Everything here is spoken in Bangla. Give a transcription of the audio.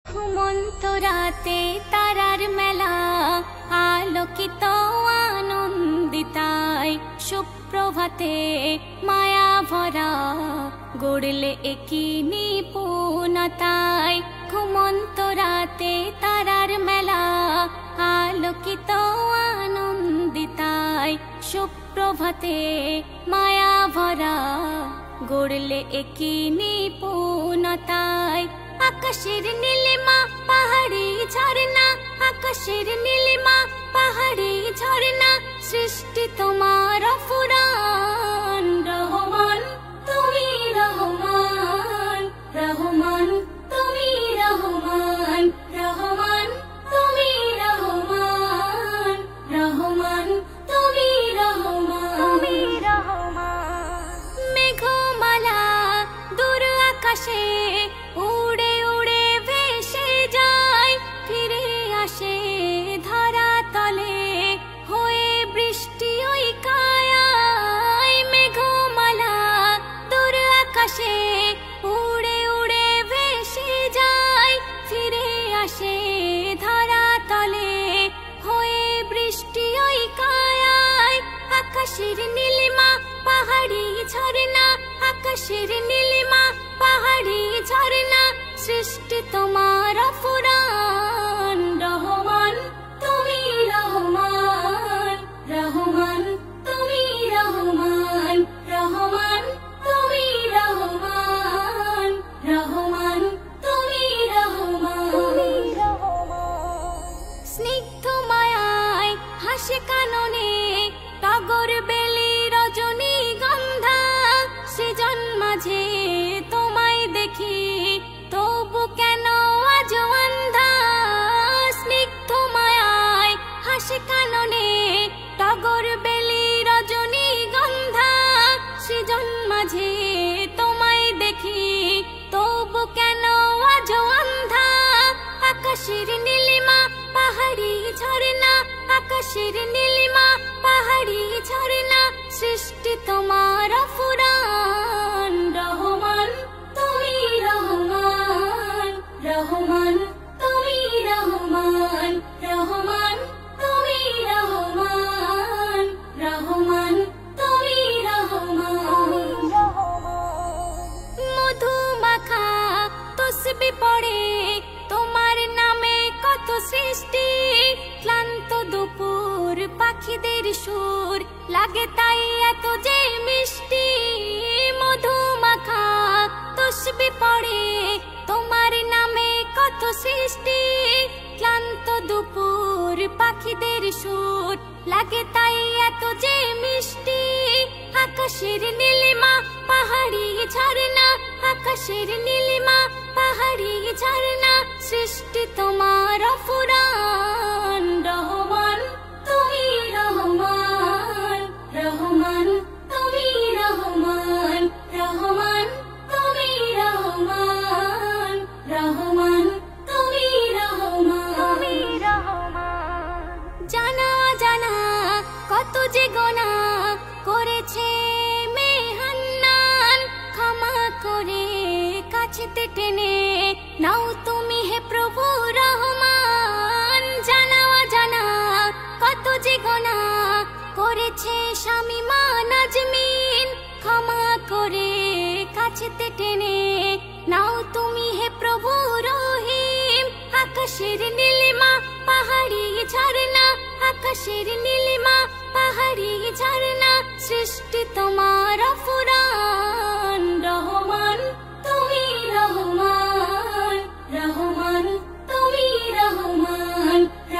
ঘুমন্ত রাতে তারার মেলা, আলোকিত আনন্দিতায় সুপ্রভাতে মায়া ভরা গড়লে একি নিপুণতায়। ঘুমন্ত রাতে তারার মেলা, আলোকিত আনন্দিতায় সুপ্রভাতে মায়া ভরা গড়লে একি নিপুণতায়। আকাশের নীলিমা পাহাড়ি ঝর্ণা, আকাশের নীলিমা পাহাড়ি ঝর্ণা, সৃষ্টি তোমার অফুরান। রহমান তুমি রহমান, রহমান তুমি রহমান, রহমান তুমি রহমান, রহমান তুমি রহমান, তুমি রহমান। মেঘমালা দূর আকাশে উড়ে উড়ে ভেসে যায়, ফিরে আসে ধরা তলে হয়ে বৃষ্টি ওই কায়ায়। মেঘমালা দূর আকাশে উড়ে উড়ে ভেসে যায়, ফিরে আসে ধরা তলে হয়ে বৃষ্টি ওই কায়ায়। আকাশের নীলিমা পাহাড়ি ঝর্ণা, আকাশের নীলিমা পাহাড়ি ঝর্ণা, সৃষ্টি তোমার অফুরান। রহমান তুমি রহমান, রহমান তুমি রহমান, রহমান তুমি রহমান, রহমান তুমি রহমান। স্নিগ্ধ মায়ায় হাসে কাননে টগর বেলি রজনীগন্ধা, সৃজন মাঝে তোমায় দেখি তবু কেন আজ অন্ধা। স্নিগ্ধ মায়ায় হাসে কাননে টগর বেলি রজনীগন্ধা, সৃজন মাঝে তোমায় দেখি তবু কেন আজ অন্ধা। আকাশের নীলিমা পাহাড়ি ঝর্ণা, আকাশের নীলিমা পাহাড়ি ঝর্ণা, সৃষ্টি তোমার অফুরান। রহমান তুমি রহমান, রহমান তুমি রহমান, রহমান তুমি রহমান, রহমান তুমি রহমান। মধু মাখা তসবি পড়ে তোমার নামে কত সৃষ্টি, ক্লান্ত দুপুর পাখিদের সুর লাগে তাই এত যে মিষ্টি। মধু মাখা তসবি পড়ে তোমার নামে কত সৃষ্টি, ক্লান্ত দুপুর পাখিদের সুর লাগে তাই এত যে মিষ্টি। আকাশের নীলিমা পাহাড়ি ঝর্ণা, আকাশের নীলিমা পাহাড়ি ঝর্ণা, সৃষ্টি তোমার অফুরান। রহমান তুমি রহমান, রহমান তুমি রহমান, রহমান তুমি রহমান, রহমান তুমি রহমান। জানা জানা কত যে গোনা করেছে মেহান্নান, ক্ষমা করে কাছেতে টেনে নাও তুমি হে প্রভু রহমান। জানা জানা কত যে গোনা করেছে শামিমা নাজমিন, ক্ষমা করে কাছেতে টেনে নাও তুমি হে প্রভু রহিম। আকাশের নীলিমা পাহাড়ি ঝর্ণা, আকাশের নীলিমা পাহাড়ি ঝর্ণা, সৃষ্টি তোমার অফুরান।